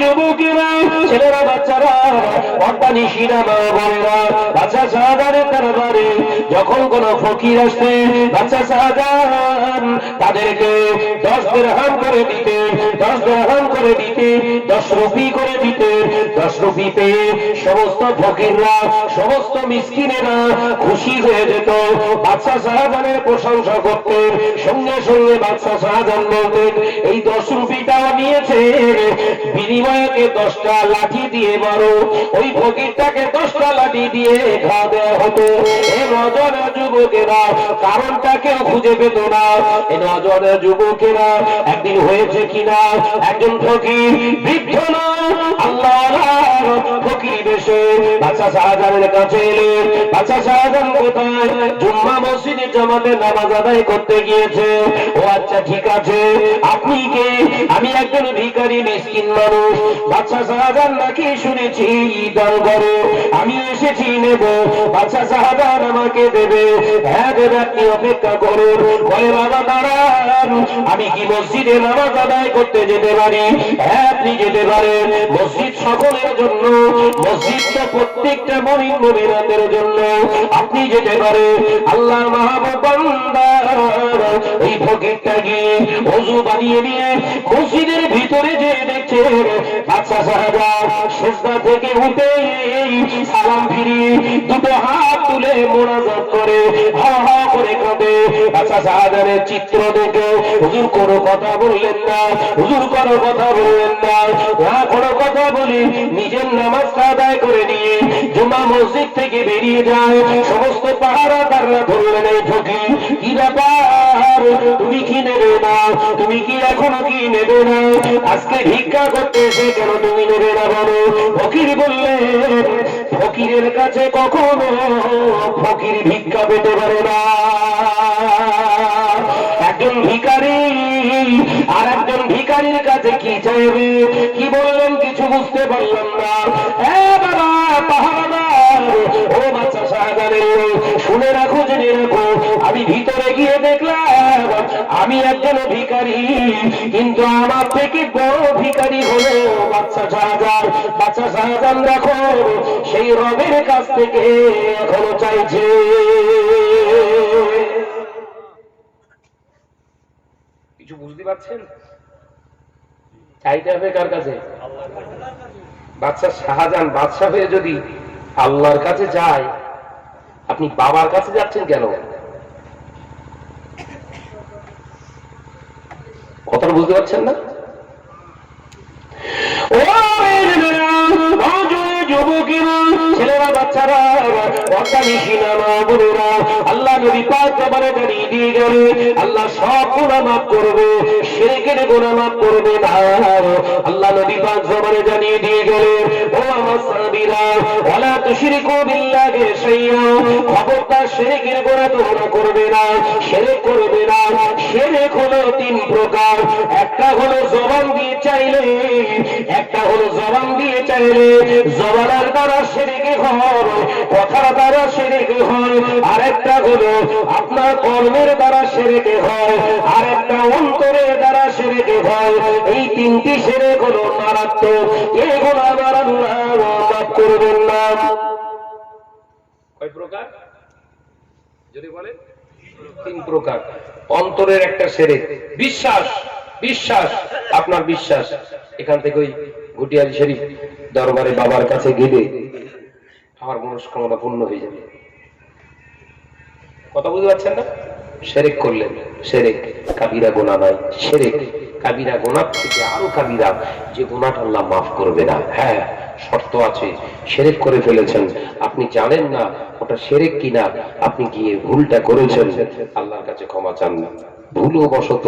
যুবকেরা, ছেলেরা, বাচ্চারা, অর্ধানিশীরা, মা বোনেরা, বাচ্চা শাহজাহানের দরবারে যখন কোন ফকির আসতে, বাচ্চা শাহজাহান তাদেরকে 10 দিরহাম করে দিতে, 10 দিরহাম করে দিতে, 10 রুপি করে দিতে। 10 রুপি পেয়ে সমস্ত ফকিররা, সমস্ত মিসকিনেরা খুশি হয়ে যেত। বাচ্চা শাহজাহানের প্রশংসা করতেন। সঙ্গে সঙ্গে বাচ্চা শাহজাহান বলতেন, এই 10 রুপিটাও নিয়েছে, বিনিময়ে ফকিরটাকে 10টা লাঠি দিয়ে মারো, ওই ফকিরটাকে 10টা লাঠি দিয়ে ঘা দেওয়া হতো। এ নজওয়ান যুবকেরা কারণটা কেউ খুঁজে পেত না। এই নজওয়ান যুবকেরা একদিন হয়েছে কিনা, একজন ফকির বৃদ্ধ না আল্লাহর ফকির বেশে বাদশা শাহজাহানের কাছে এলেন। বাদশা শাহজাহান কোথায়? জুম্মা মসজিদে জামাতে নামাজ আদায় করতে গিয়েছে। ও আচ্ছা ঠিক আছে, আপনি কে? আমি একজন ভিখারি মিসকিন মানুষ। বাদশা শাহজাহান নাকি শুনেছি দরবারে, আমি এসেছি নেব। বাদশা শাহজাহান আমাকে দেবে? হ্যাঁ দেবে, আপনি অপেক্ষা করুন। বলে বাবা দাঁড়ান, আমি কি মসজিদে নামাজ আদায় করতে যেতে পারি? হ্যাঁ আপনি যেতে পারেন। মসজিদ সকলের জন্য, মসজিদ তো প্রত্যেকটা মুমিন মুমিনাতের জন্য, আপনি যেতে পারেন। আল্লাহ মাহবুব বান্দা এই ফকিরটা গিয়ে ওযু বানিয়ে নিয়ে মসজিদের ভিতরে যে দেখছে বাদশা শাহজাহান সিজদা থেকে উঠে সালাম ফিরিয়ে দুটো হাত তুলে মোনাজাত করে হা হা করে কাঁদে। বাদশা শাহজাহানের চিত্র দেখে হুজুর কোনো কথা বললেন না, হুজুর কোনো কথা বললেন না। কোনো কথা বলি নিজের নামাজটা আদায় করে নিয়ে জুমা মসজিদ থেকে বেরিয়ে যায়। সমস্ত পাহারাদাররা ধরলেন এই ফকির, কি ব্যাপার, তুমি কি নেবে না? তুমি কি এখনো কি নেবে না? আজকে ভিক্ষা করতে এসে কেন তুমি নেবে না বলো? ফকির বললেন, ফকিরের কাছে কখনো ফকির ভিক্ষা পেতে পারে না। একজন ভিখারি আর একজন ভিখারির কাছে কি চাইবে? কি বললেন কিছু বুঝতে পারলাম না। বাবা পাহারাদার, ও বাদশা শাহজাহানের, শুনে রাখো জেনে রাখো, আমি ভিতরে গিয়ে দেখলাম আমি একজন ভিখারি, কিন্তু আমার থেকে বড় ভিখারি হলো বাদশা শাহজাহান। বাদশা শাহজাহান রাখো সেই রবের কাছ থেকে এখনো চাইছে। কিছু বুঝতে পারছেন? চাইতে হবে কার কাছে? বাদশা শাহজাহান বাদশা হয়ে যদি আল্লাহর কাছে যায়, আপনি বাবার কাছে যাচ্ছেন কেন? কথাটা বুঝতে পারছেন না? যুবকেরা, ছেলেরা, বাচ্চারা, আল্লাহ নবী পাক জবানে জানিয়ে দিয়ে গেলে আল্লাহ সব গুনাহ মাফ করবে, শিরকের গুনাহ মাফ করবে না। আল্লাহ নবী পাক জবানে জানিয়ে দিয়ে গেলে, ও আমার সাহাবীরা, ওয়ালা তুশরিকু বিল্লাহি শাইআ, খবরদার শিরকের গুনাহ তোমরা করবে না, শিরক করবে না। শিরক হলো 3 প্রকার। একটা হলো জবান দিয়ে চাইলে, একটা হলো জবান দিয়ে চাইলে জবানের দ্বারা শিরক হয়, কথার দ্বারা শিরক হয়। আরেকটা হলো আপনার কর্মের দ্বারা শিরক হয়, আরেকটা অন্তরের দ্বারা শিরক হয়। এই 3টি শিরক হলো মারাত্মক। এগুলো আমার আল্লাহ মাফ করবেন না। কয় প্রকার? যদি বলেন 3 প্রকার। অন্তরের একটা শিরক, বিশ্বাস, বিশ্বাস, আপনার বিশ্বাস। এখান থেকে ওই ঘুটিয়ারি শরীফ দরবারে বাবার কাছে গেলে আমার মনস্কামনা পূর্ণ হয়ে যাবে। কথা বুঝতে পারছেন না? শিরক করলেন, শিরক কাবিরা গুনাহ নয়, শিরক কাবিরা গুনাহ থেকে আরো কাবিরা, যে গুনাহটা আল্লাহ মাফ করবে না। হ্যাঁ, শর্ত আছে। শিরক করে ফেলেছেন, আপনি জানেন না ওটা শিরক কিনা, আপনি গিয়ে ভুলটা করেছেন, আল্লাহর কাছে ক্ষমা চান না। ভুলবশত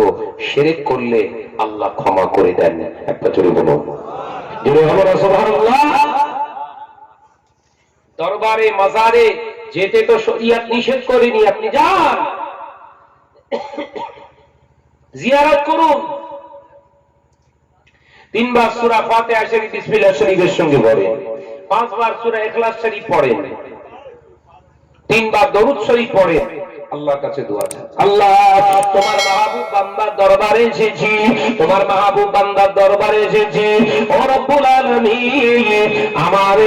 শিরক করলে আল্লাহ ক্ষমা করে দেন। একটা জোরে বলুন, জোরে বলুন সুবহানাল্লাহ। দরবারে মাজারে যেতে তো শরীয়ত নিষেধ করেনি, আপনি যান, জিয়ারত করুন। 3 বার সূরা ফাতিহা শরীফ বিসমিল্লাহ শরীফের সঙ্গে পড়েন, 5 বার সূরা ইখলাস শরীফ পড়েন, 3 বার দরুদ শরীফ পড়েন, আল্লাহর কাছে দোয়া চান। আল্লাহ, তোমার মাহবুব বান্দার দরবারে এসেছি, তোমার মাহবুব বান্দার দরবারে এসেছি। ও রব্বুল আলামিন, আমার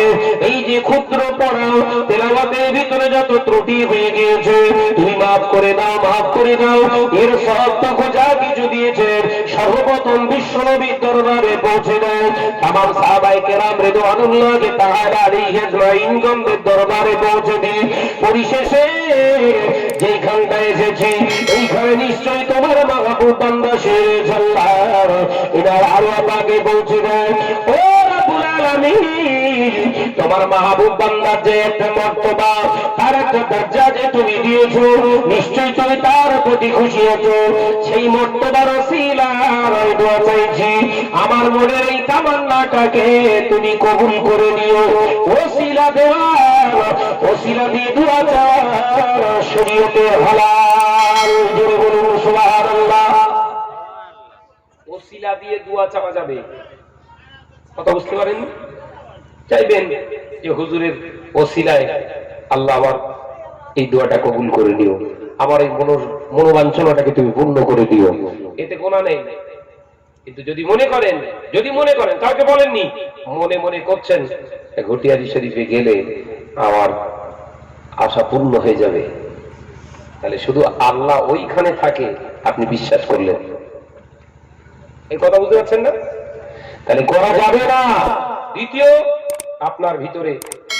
এই যে ক্ষুদ্র পড়া তেলাওয়াতের ভিতরে যত ত্রুটি হয়ে গিয়েছে তুমি মাফ করে দাও, মাফ করে দাও। এর সবটুকু যা কিছু দিয়েছে সর্বপ্রথম বিশ্বনবীর দরবারে পৌঁছে দেয়। তামাম সাহাবায়ে কেরাম রিদওয়ানুল্লাহ তাআলা আলাইহিম আজমাইনগণের দরবারে পৌঁছে দিই। পরিশেষে যেখানটা এসেছি এইখানে নিশ্চয়ই তোমার মাহবুব বান্দা সেরেছে। আল্লাহ, এরা আরো আগে পৌঁছে দেয়। ও তোমার মাহবুব বান্দার যে একটা মর্তবা, তার একটা দরজা যে তুমি দিয়েছো, নিশ্চয়ই তুমি তার প্রতি খুশি আছো। সেই মর্তবার ওসিলায় দোয়া চাইছি, আমার মনের এই তামান্নাটাকে তুমি কবুল করে নিও। ওসিলা দেওয়া, ওসিলা দিয়ে দোয়া চাওয়া শরীয়তে হালাল। জোরে বলুন সুবহানাল্লাহ। ওসিলা দিয়ে দোয়া চাওয়া যাবে, কথা বুঝতে পারেন? চাইবেন যে হুজুরের ওসিলায় আল্লাহ আমার এই দোয়াটা কবুল করে দিও, আমার এই মনোবাঞ্ছনাটাকে তুমি পূর্ণ করে দিও, এতে গোনা নেই। কিন্তু যদি মনে করেন কাউকে বলেননি, মনে মনে করছেন ঘটিয়ারি শরীফে গেলে আমার আশা পূর্ণ হয়ে যাবে, তাহলে শুধু আল্লাহ ওইখানে থাকে আপনি বিশ্বাস করলেন। এই কথা বুঝতে পারছেন না? তাহলে করা যাবে না। দ্বিতীয়, আপনার ভিতরে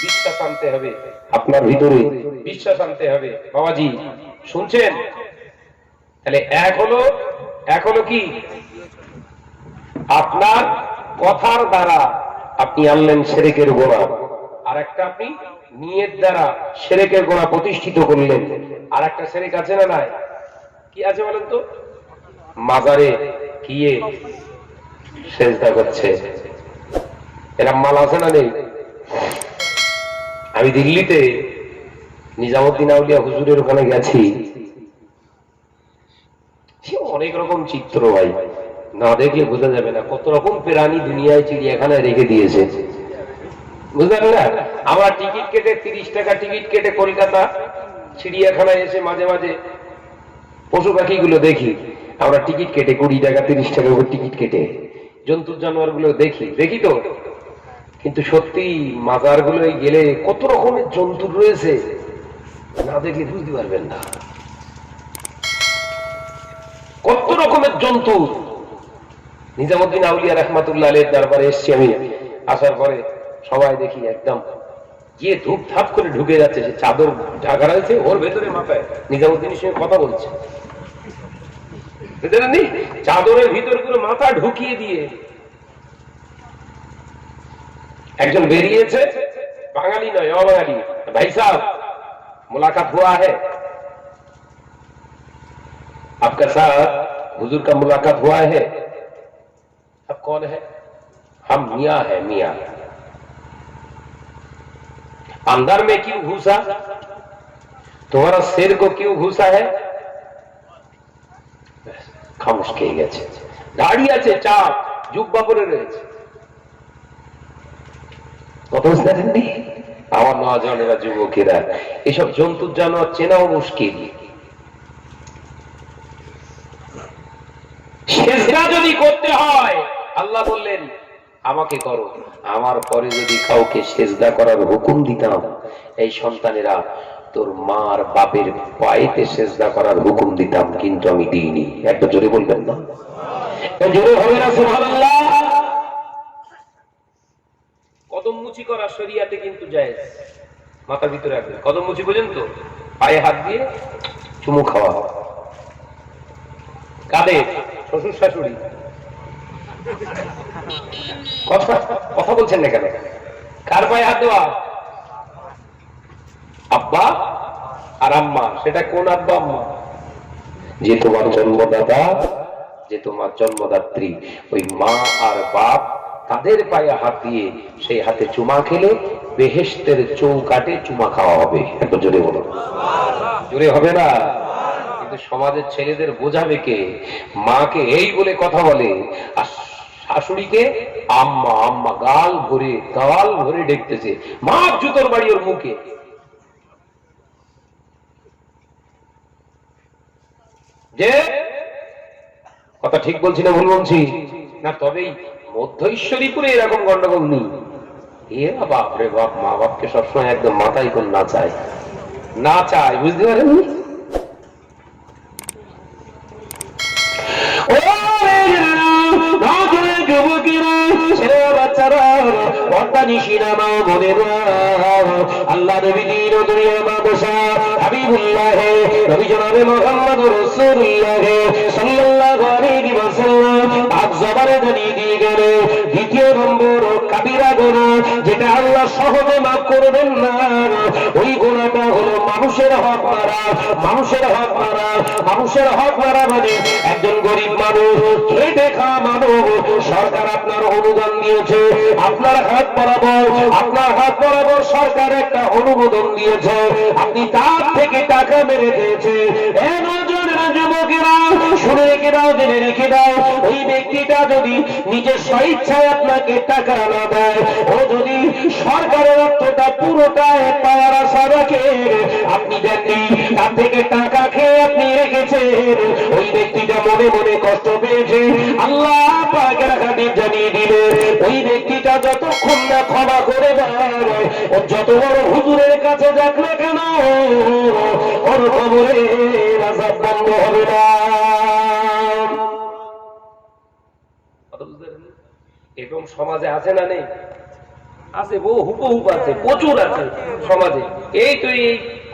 বিশ্বাস আনতে হবে, আপনার ভিতরে বিশ্বাস আনতে হবে। বাবাজি শুনছেন? তাহলে এক হলো কি, আপনার কথার দ্বারা আপনি আনলেন শিরকের গোনা, আর একটা আপনি নিয়ত দ্বারা শিরকের গোনা প্রতিষ্ঠিত করলেন। আর একটা শিরক আছে না নাই? কি আছে বলেন তো? মাজারে গিয়ে সেজদা করছে, এরা মাল আছে না নেই? আমি দিল্লিতে নিজামুদ্দিন আউলিয়া হুজুরের ওখানে গেছি, অনেক রকম চিত্র ভাই, না দেখলে বোঝা যাবে না কত রকম প্রাণী দুনিয়ায় চিড়িয়াখানায় রেখে দিয়েছে, বুঝলেন না? আমরা টিকিট কেটে 30 টাকা টিকিট কেটে কলকাতা চিড়িয়াখানায় এসে মাঝে মাঝে পশু পাখিগুলো দেখি। আমরা টিকিট কেটে 20 টাকা 30 টাকা করে টিকিট কেটে জন্তু জানোয়ার গুলো দেখি তো। কিন্তু সত্যি মাজার গুলোয় গেলে কত রকমের জন্তু রয়েছে, না দেখলে বুঝতে পারবেন না কত রকমের জন্তু। নিজামুদ্দিন আউলিয়া রাহমাতুল্লাহ আলাইহির দরবারে এসেছি আমি, আসার পরে সবাই দেখি একদম গিয়ে ধূপ ধাপ করে ঢুকে যাচ্ছে, সে চাদর ঢাকা রয়েছে ওর ভেতরে মাথায় নিজামুদ্দিনের সঙ্গে কথা বলছে, চাদরের ভিতর করে মাথা ঢুকিয়ে দিয়ে একজন বেরিয়েছে, বাঙালি নয় অবাঙালি। ভাই সাহেব मुलाकात हुआ है आपका साथ, हुजूर का मुलाकात हुआ है? अब कौन है? हम मियां है, मियां। अंदर में क्यों घुसा? तुम्हारा सिर को क्यों घुसा है? খামোশ খেয়ে গেছে। দাঁড়িয়ে আছে, চাপ জুব্বা পরে রয়েছে। কত জানেননি আমার নওজওয়ানেরা, যুবকেরা, এসব জন্তু জানোয়ার চেনাও মুশকিল। সিজদা যদি করতে হয়, আল্লাহ বললেন আমাকে করো, আমার পরে যদি কাউকে সিজদা করার হুকুম দিতাম, এই সন্তানেরা তোর মার বাপের পায়েতে সিজদা করার হুকুম দিতাম, কিন্তু আমি দিইনি। একটা জোরে বলবেন না? জোরে হবে না সুবহানাল্লাহ? কদম মুচি করা শরিয়াতে কিন্তু জায়েজ, মাথা ভিতরে রাখবেন। কদম মুচি বোঝেন তো? পায়ে হাত দিয়ে চুমু খাওয়া। কাদের? শ্বশুর শাশুড়ি। কথা বলছেন না কেন? কার পায়ে হাত দেওয়া? আব্বা আর আম্মা। সেটা কোন আব্বা আম্মা? যে তোমার জন্মদাতা, যে তোমার জন্মদাত্রী, ওই মা আর বাপ, তাদের পায়ে হাত দিয়ে সেই হাতে চুমা খেলে বেহেশতের চৌকাটে চুমা খাওয়া হবে। এত জোরে বলো। জোরে হবে না? কিন্তু সমাজের ছেলেদের বোঝাবে কে? মাকে এই বলে কথা বলে, আর শাশুড়িকে আম্মা আম্মা গাল ভরে ডেকতেছে, মা জুতোর বাড়ি ওর মুখে। যে কথা ঠিক বলছি না ভুল বলছি না? তবেই মধ্য ঈশ্বরীপুরে এরকম গন্ডগোল নেই। এরা বাপরে বাপ, মা বাপকে সবসময় একদম মাথায় কোন না চায়, বুঝতে পারেন? আল্লাহ নবী দিন দুনিয়া বাদশা হাবিবুল্লাহ নবী জনাবে মুহাম্মদুর রাসূলুল্লাহ সাল্লাল্লাহু আলাইহি ওয়াসাল্লাম আজ জবানে জানিয়ে দিয়ে গেল দ্বিতীয় নম্বর কাবিরা গুনাহ, যেটা যেটা আল্লাহ সহজে মাফ করবেন না, ওই গুনাহটা হলো মানুষের হক মারা। মানুষের হক মারা, মানুষের হক মারা মানে একজন গরিব মানুষ, খেটে খাওয়া মানুষ, সরকার আপনার অনুদান দিয়েছে, আপনার হাত বরাবর সরকার একটা অনুমোদন দিয়েছে, আপনি তার থেকে টাকা মেরে দিয়েছে। যুবকেরা শুনে রেখে দাও, জেনে রেখে দাও, ওই ব্যক্তিটা যদি নিজের স্বেচ্ছায় আপনাকে টাকা না দেয়, ও যদি সরকারের অর্থটা পুরোটা পাওয়ার আশা রাখে, আপনি দেননি, তার থেকে টাকা খেয়ে আপনি রেখেছেন, ওই ব্যক্তিটা মনে মনে কষ্ট পেয়েছে। আল্লাহ পাকের হাদিস জানিয়ে দিলে ওই ব্যক্তিটা যতক্ষণ না ক্ষমা করে দেয়, ও যত বড় হুজুরের কাছে যাক না কেন, ওর কবরে আযাব বন্ধ হবে না। এবং সমাজে আছে না নেই? আছে, বহু হুবহুব আছে, প্রচুর আছে সমাজে। এই তো এই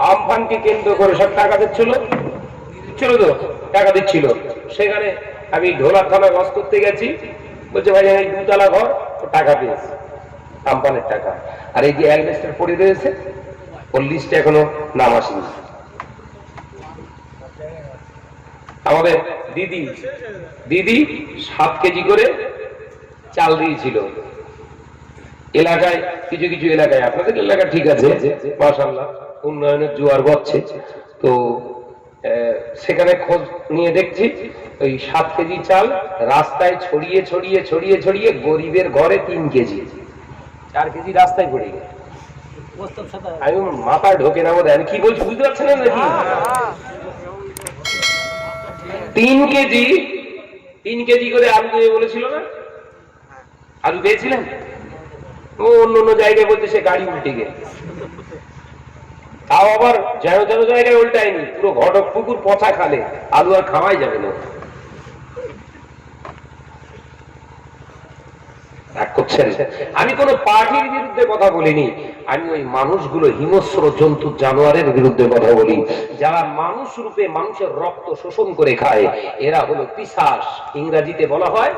আমফানকে কেন্দ্র করে সব টাকা দিচ্ছিল তো টাকা দিচ্ছিল। সেখানে আমি ঢোলা থানায় বাস করতে গেছি, বলছে ভাই এই 2 তলা ঘর, টাকা পেয়েছে আমফানের টাকা। আর এই যে অ্যালবেস্টার পড়ে রয়েছে, ওর লিস্টে এখনো নাম আসেনি। আমাদের দিদি 7 কেজি করে চাল দিয়েছিল। এলাকায় কিছু কিছু এলাকায়, আপনাদের এলাকা ঠিক আছে মাশাআল্লাহ উন্নয়নের জোয়ার বচ্ছে, তো সেখানে খোঁজ নিয়ে দেখছি ওই 7 কেজি চাল রাস্তায় ছড়িয়ে ছড়িয়ে ছড়িয়ে ছড়িয়ে গরিবের ঘরে 3 কেজি, 4 কেজি রাস্তায় পড়ে গেছে। আমি মাথায় ঢোকে না, বোধ আমি কি বলছি বুঝতে পারছেন না নাকি? 3 কেজি করে আলু দিয়ে বলেছিল না, আলু পেয়েছিলেন? ও অন্য জায়গায় বলতে সে গাড়ি উল্টে গেছে, তাও আবার যেন জায়গায় উল্টায়নি, পুরো ঘটক পুকুর পচা খালে, আলু আর খাওয়াই যাবে না। আমি কোন পার্টির বিরুদ্ধে কথা বলিনি, আমি ওই মানুষগুলো হিংস্র জন্তু জানোয়ারের বিরুদ্ধে কথা বলি, যারা মানুষ রূপে মানুষের রক্ত শোষণ করে খায়। এরা হলো পিশাচ, ইংরেজিতে বলা হয়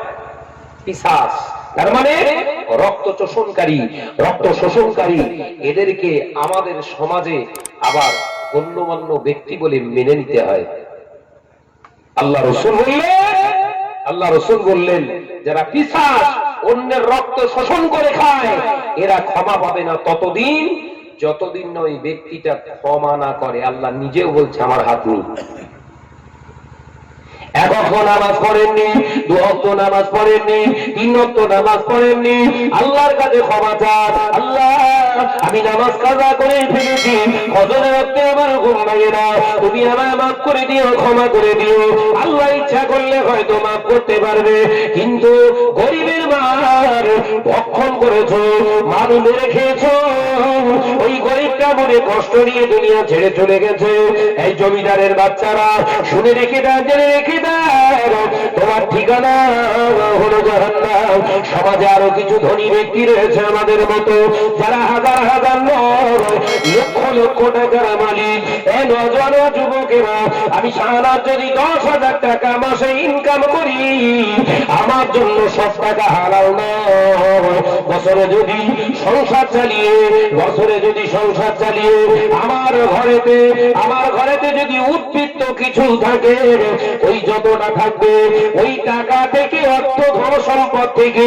পিশাচ, তার মানে রক্ত শোষণকারী। এদেরকে আমাদের সমাজে আবার গণ্যমান্য ব্যক্তি বলে মেনে নিতে হয়। আল্লাহ রসূল বললেন যারা পিশাচ, অন্যের রক্ত শোষণ করে খায়, এরা ক্ষমা পাবে না ততদিন যতদিন না ওই ব্যক্তিটা ক্ষমা না করে। আল্লাহ নিজেও বলছে আমার হাত নেই। 1 ওয়াক্ত নামাজ পড়েননি, 2 ওয়াক্ত নামাজ পড়েননি, 3 ওয়াক্ত নামাজ পড়েননি, আল্লাহর কাছে ক্ষমা চান। আল্লাহ আমি নামাজ কাজা করে ফেলেছি, ফজরের ওয়াক্তে আমার ঘুম ভাঙে না, তুমি আমায় মাফ করে দিও, ক্ষমা করে দিও। আল্লাহ ইচ্ছা করলে হয়তো মাফ করতে পারবে, কিন্তু গরিবের মার ভক্ষণ করেছো, মানু মেরে খেয়েছো, ওই গরিবটা মনে কষ্ট নিয়ে দুনিয়া ছেড়ে চলে গেছে। এই জমিদারের বাচ্চারা শুনে রেখে দেন, জেনে রেখে দেন, তোমার ঠিকানা হলো জাহান্নাম। সমাজে আরো কিছু ধনী ব্যক্তি রয়েছে আমাদের মতো, যারা হাজার হাজার লক্ষ লক্ষ টাকার মালিক। এই নজওয়ান যুবকেরা, আমি সারা যদি 10,000 টাকা মাসে ইনকাম করি, আমার জন্য সব টাকা হালাল নয়। বছরে যদি সংসার চালিয়ে আমার ঘরেতে যদি উদ্বৃত্ত কিছু থাকে, ওই যতটা থাকবে ওই টাকা থেকে, অর্থ ধন সম্পদ থেকে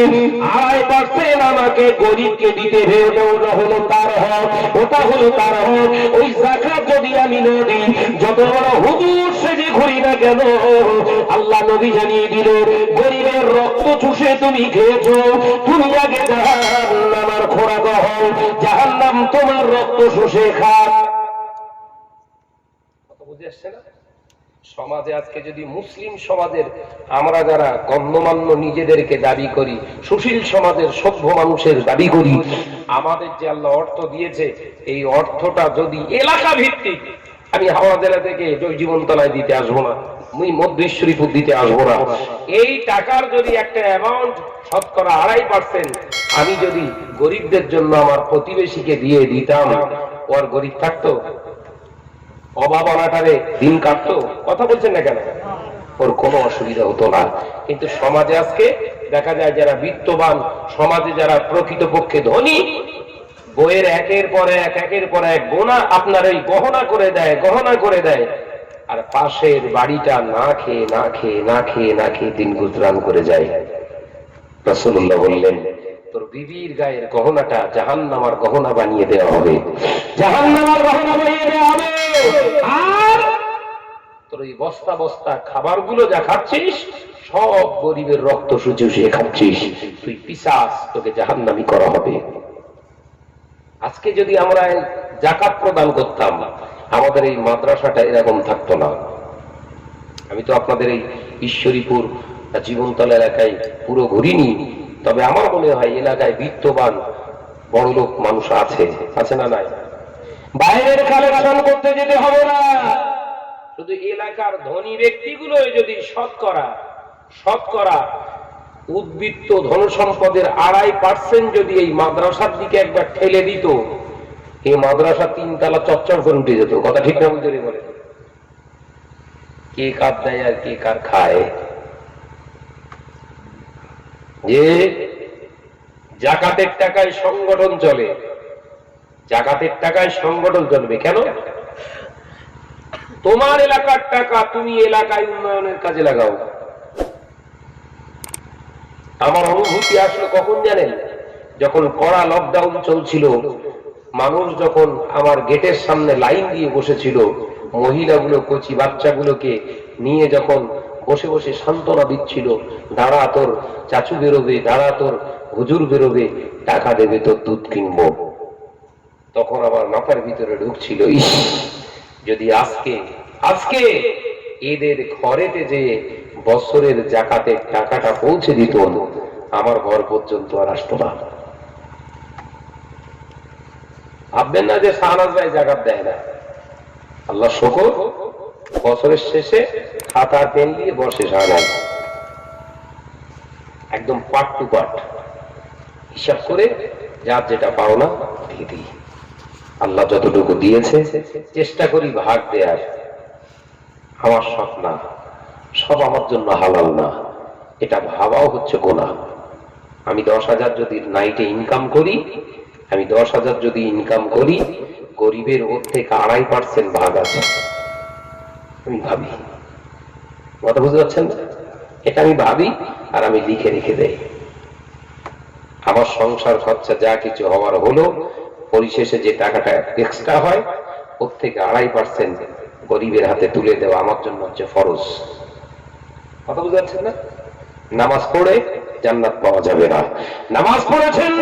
2.5% আমাকে গরিবকে দিতে হবে। ওটা হলো তার হক। ওই যাকাত যদি আমি না দিই, যত বড় হুজুর সেজে ঘুরি না কেন, আল্লাহ নবী জানিয়ে দিল, গরিবের রক্ত চুষে তুমি খেয়েছো, তুমি আগে জাহান্নামের খোরাক হও, জাহান্নাম তোমার রক্ত শুষে খাক। বুঝে আসছে না? সমাজে আজকে যদি মুসলিম সমাজের আমরা যারা গণ্যমান্য নিজেদেরকে দাবি করি, সুশীল সমাজের সভ্য মানুষের দাবি করি, আমাদের যে আল্লাহ অর্থ দিয়েছে, এই অর্থটা যদি এলাকা ভিত্তিক, আমি হাওড়া জেলা থেকে জয়জীবনতলায় দিতে আসবো না, আমি মধ্যেশ্বরীপুর দিতে আসবো না, এই টাকার যদি একটা অ্যামাউন্ট শতকরা 2.5% আমি যদি গরিবদের জন্য আমার প্রতিবেশীকে দিয়ে দিতাম, ওর গরিব থাকতো, অভাব অনাটারে দিন কাটতো, কথা বলছেন না কেন? ওর কোনো অসুবিধা হতো না। কিন্তু সমাজে আজকে দেখা যায় যারা বিত্তবান, সমাজে যারা প্রকৃতপক্ষে ধনী, বইয়ের একের পর এক গোনা আপনার এই গহনা করে দেয় আর পাশের বাড়িটা না খেয়ে দিন গুজরান করে যায়। রাসূলুল্লাহ বললেন, তোর বিবির গায়ের গহনাটা জাহান্নামার গহনা বানিয়ে দেওয়া হবে, জাহান্নামার গহনা বানিয়ে দেওয়া হবে। আর তোর এই বস্তা বস্তা খাবারগুলো যা খাচ্ছিস সব গরিবের রক্ত চুষে খাচ্ছিস, তুই পিশাচ, তোকে জাহান্নামী করা হবে। আজকে যদি আমরা যাকাত প্রদান করতাম, আমাদের এই মাদ্রাসাটা এরকম থাকতো না। আমি তো আপনাদের এই ঈশ্বরীপুর জীবনতলা এলাকায় পুরো ঘুরিনি, তবে আমার মনে হয় এলাকায় বিত্তবান বড়লোক মানুষ আছে না নাই? বাইরের কালেকশন করতে যেতে হবে না, শুধু এলাকার ধনী ব্যক্তিগুলো যদি শতকরা উদ্বৃত্ত ধন সম্পদের 2.5% যদি এই মাদ্রাসার দিকে একবার ঠেলে দিত, এই মাদ্রাসা 3 তলা চচ্চর করে উঠে যেত। কথা ঠিক না বুঝতে বলে? কে কার দেয় আর কে কার খায়? যে জাকাতের টাকায় সংগঠন চলে, জাকাতের টাকায় সংগঠন চলবে কেন? তোমার এলাকার টাকা তুমি এলাকায় উন্নয়নের কাজে লাগাও। আমার অনুভূতি আসলো কখন জানেন? যখন কড়া লকডাউন চলছিল, মানুষ যখন আমার গেটের সামনে লাইন দিয়ে বসেছিল, মহিলাগুলো কচি বাচ্চাগুলোকে নিয়ে যখন বসে বসে সান্ত্বনা দিচ্ছিল, দাঁড়া তোর চাচু বেরোবে, দাঁড়া তোর হুজুর বেরোবে, টাকা দেবে তোর দুধ কিনবো, তখন আমার মাথার ভিতরে ঢুকছিল, ইস যদি আজকে এদের ঘরেতে যে বছরের জাকাতের টাকাটা পৌঁছে দিত, আমার ঘর পর্যন্ত আর আসতো না। ভাববেন না যে শাহনাজ ভাই জাকাত দেয় না। আল্লাহ শুকর, বছরের শেষে খাতা পেন দিয়ে বসে শাহনাজ, একদম পার্ট টু পার্ট হিসাব করে যার যেটা পাওনা দিয়ে দিই। আল্লাহ যতটুকু দিয়েছে চেষ্টা করি ভাগ দেয়ার। আমার সব না, সব আমার জন্য হালাল না, এটা ভাবাও হচ্ছে গুনাহ। আমি 10,000 যদি নাইটে ইনকাম করি, গরিবের ওর থেকে 2.5% ভাগ আছে। আমি ভাবি, কথা বুঝতে পারছেন? এটা আমি ভাবি আর আমি লিখে রেখে দেই। আমার সংসার খরচা যা কিছু হওয়ার হলো, পরিশেষে যে টাকাটা এক্সট্রা হয় ওর থেকে 2.5% গরিবের হাতে তুলে দেওয়া আমার জন্য হচ্ছে ফরজ। কথা বুঝতে পারছেন না? নামাজ পড়ে জান্নাত পাওয়া যাবে না। নামাজ পড়েছেন